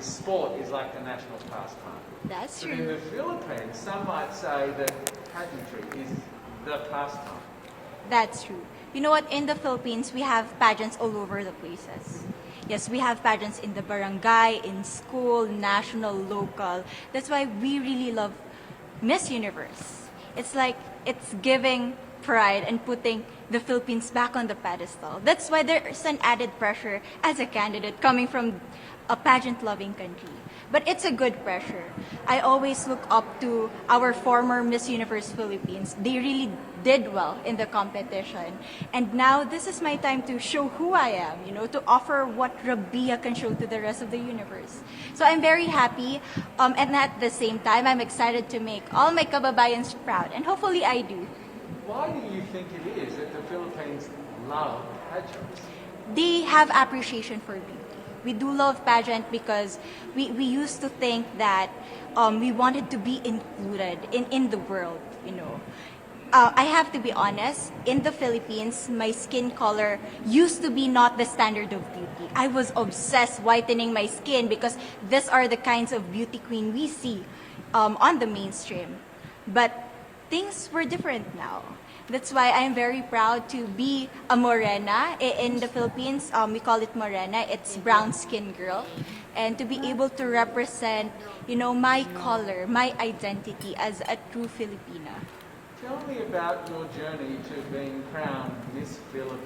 sport is like the national pastime. That's But in true. the Philippines, some might say that pageantry is the pastime. That's true. You know what? In the Philippines, we have pageants all over the places. Yes, we have pageants in the barangay, in school, national, local. That's why we really love Miss Universe. It's like it's giving pride and putting the Philippines back on the pedestal. That's why there's an added pressure as a candidate coming from a pageant-loving country. But it's a good pressure. I always look up to our former Miss Universe Philippines. They really did well in the competition. And now this is my time to show who I am, to offer what Rabiya can show to the rest of the universe. So I'm very happy. And at the same time, I'm excited to make all my kababayans proud. And hopefully I do. Why do you think it is that the Philippines love pageants? They have appreciation for beauty. We do love pageant because we used to think that we wanted to be included in the world. I have to be honest, in the Philippines, my skin color used to be not the standard of beauty. I was obsessed whitening my skin because these are the kinds of beauty queen we see on the mainstream. But things were different now. That's why I'm very proud to be a morena. In the Philippines, we call it morena. It's brown skin girl. And to be able to represent, my color, my identity as a true Filipina. Tell me about your journey to being crowned Miss Philippines.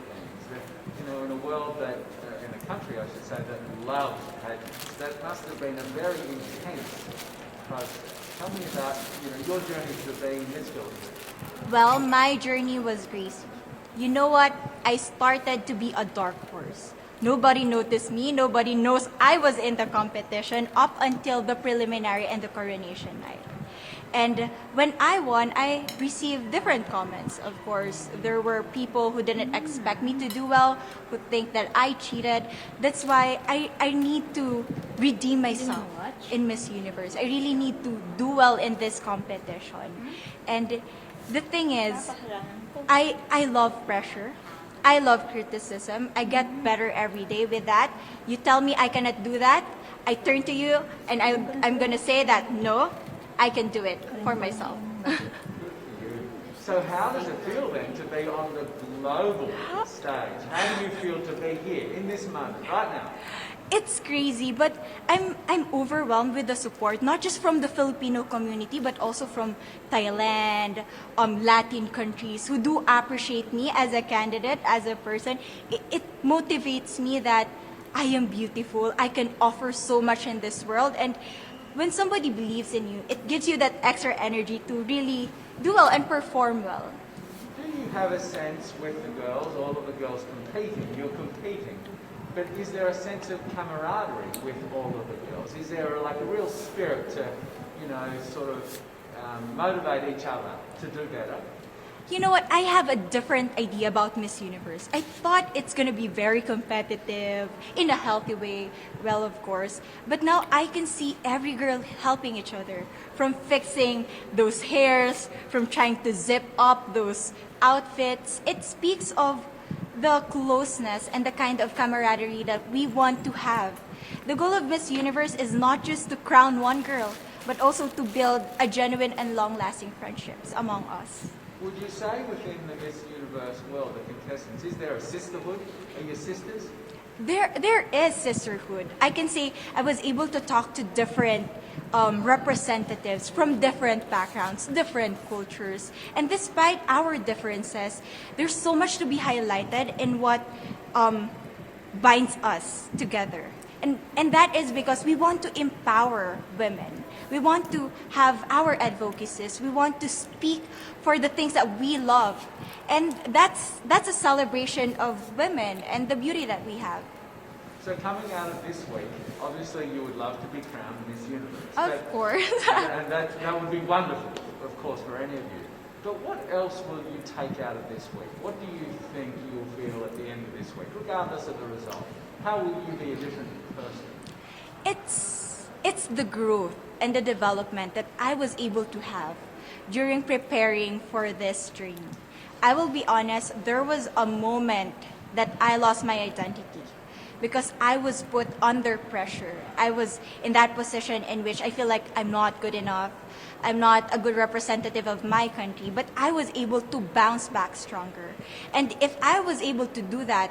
In a world that, in a country I should say, that loves pageants. That must have been a very intense process. Tell me about your journey to being Miss Philippines. Well, my journey was crazy. You know what? I started to be a dark horse. Nobody noticed me. Nobody knows I was in the competition up until the preliminary and the coronation night. And when I won, I received different comments. Of course, there were people who didn't expect me to do well, who think that I cheated. That's why I need to redeem myself in Miss Universe. I really need to do well in this competition. And the thing is, I love pressure. I love criticism. I get better every day with that. You tell me I cannot do that, I turn to you and I'm going to say that, no, I can do it for myself. So how does it feel then to be on the global stage? How do you feel to be here in this moment, right now? It's crazy, but I'm overwhelmed with the support, not just from the Filipino community, but also from Thailand, Latin countries who do appreciate me as a candidate, as a person. It motivates me that I am beautiful. I can offer so much in this world. And when somebody believes in you, it gives you that extra energy to really do well and perform well. Do you have a sense with the girls, all of the girls competing, you're competing, but is there a sense of camaraderie with all of the girls? Is there like a real spirit to, sort of motivate each other to do better? You know what? I have a different idea about Miss Universe. I thought it's going to be very competitive, in a healthy way, well, of course. But now I can see every girl helping each other, from fixing those hairs, from trying to zip up those outfits. It speaks of the closeness and the kind of camaraderie that we want to have. The goal of Miss Universe is not just to crown one girl, but also to build a genuine and long-lasting friendships among us. Would you say within the Miss Universe world, the contestants, is there a sisterhood? Are you sisters? There is sisterhood. I can say I was able to talk to different representatives from different backgrounds, different cultures. And despite our differences, there's so much to be highlighted in what binds us together. And that is because we want to empower women. We want to have our advocacies. We want to speak for the things that we love. And that's a celebration of women and the beauty that we have. So coming out of this week, obviously you would love to be crowned Miss Universe. Of course. And that would be wonderful, of course, for any of you. But what else will you take out of this week? What do you think you'll feel at the end of this week, regardless of the result? How will you be a different person? It's the growth and the development that I was able to have during preparing for this dream. I will be honest, there was a moment that I lost my identity. because I was put under pressure. I was in that position in which I feel like I'm not good enough. I'm not a good representative of my country, but I was able to bounce back stronger. And if I was able to do that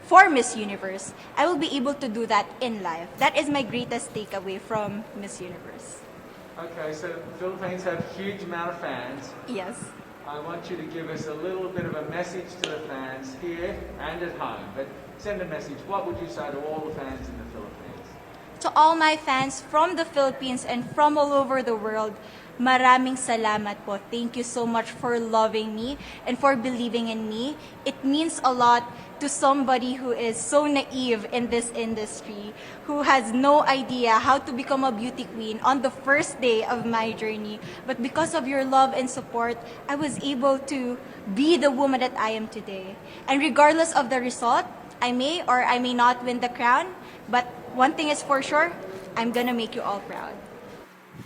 for Miss Universe, I will be able to do that in life. That is my greatest takeaway from Miss Universe. Okay, so the Philippines have a huge amount of fans. Yes. I want you to give us a little bit of a message to the fans here and at home. But send a message. What would you say to all the fans in the Philippines? To all my fans from the Philippines and from all over the world, maraming salamat po. Thank you so much for loving me and for believing in me. It means a lot to somebody who is so naive in this industry, who has no idea how to become a beauty queen on the first day of my journey. But because of your love and support, I was able to be the woman that I am today. And regardless of the result, I may or I may not win the crown, but one thing is for sure, I'm gonna make you all proud.